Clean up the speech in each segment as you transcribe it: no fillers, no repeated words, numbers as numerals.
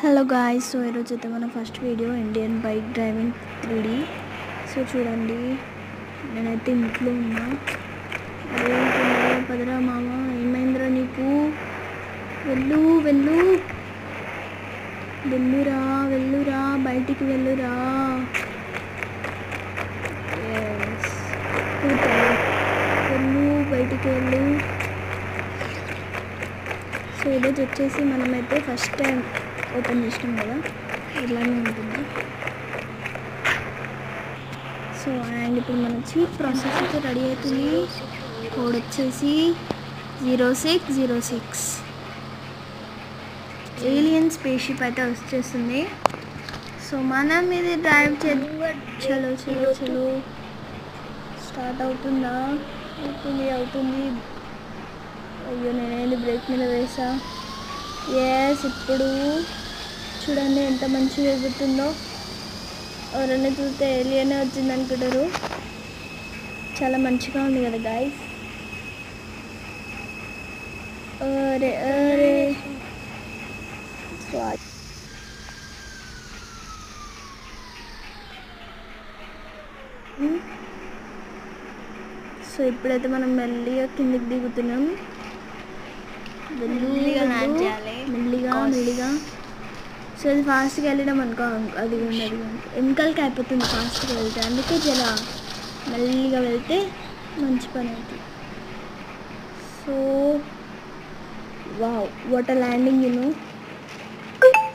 Hello guys, so ఈరోజు అయితే మన first video Indian bike driving 3D. So చూడండి, నేనైతే ఇంట్లో ఉన్నా. అరే తొందరగా పదరా మామ, ఏమైందిరా నీకు? వెళ్ళు వెళ్ళు వెళ్ళురా వెళ్ళురా, బయటికి వెళ్ళురా. వెళ్ళు, బయటికి వెళ్ళు. సో ఈరోజు వచ్చేసి మనమైతే ఫస్ట్ టైం ఓపెన్ చేసినాం కదా, ఇలానే ఉంటుంది. సో అండ్ ఇప్పుడు మన చీప్ ప్రాసెస్ అయితే రెడీ అవుతుంది. కోడ్ వచ్చేసి 0606 ఏలియన్ స్పేస్షిప్ అయితే వచ్చేస్తుంది. సో మనం ఇది డ్రైవ్ చలో చలో చలో స్టార్ట్ అవుతుందా? అవుతుంది. అయ్యో, నేనేది బ్రేక్ మీద వేసా. ఎస్, ఇప్పుడు చూడండి ఎంత మంచిగా ఎగురుతుందో. ఎవరైనా చూస్తే ఏలియనే వచ్చింది అనుకుంటారు. చాలా మంచిగా ఉంది కదా గాయ్స్. అరే అరే సో ఇప్పుడైతే మనం మెల్లిగా కిందికి దిగుతున్నాం. మెల్లిగా మెల్లిగా. సో అది ఫాస్ట్గా వెళ్ళడం అనుకో, అది వెనకాలకి అయిపోతుంది ఫాస్ట్గా వెళ్తే. అందుకే జర మెల్లిగా వెళ్తే మంచి పని అవుతుంది. So wow, what a landing you know.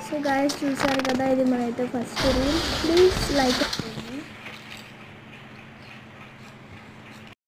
So guys చూసారు కదా, ఇది మనైతే ఫస్ట్ రూల్. Please like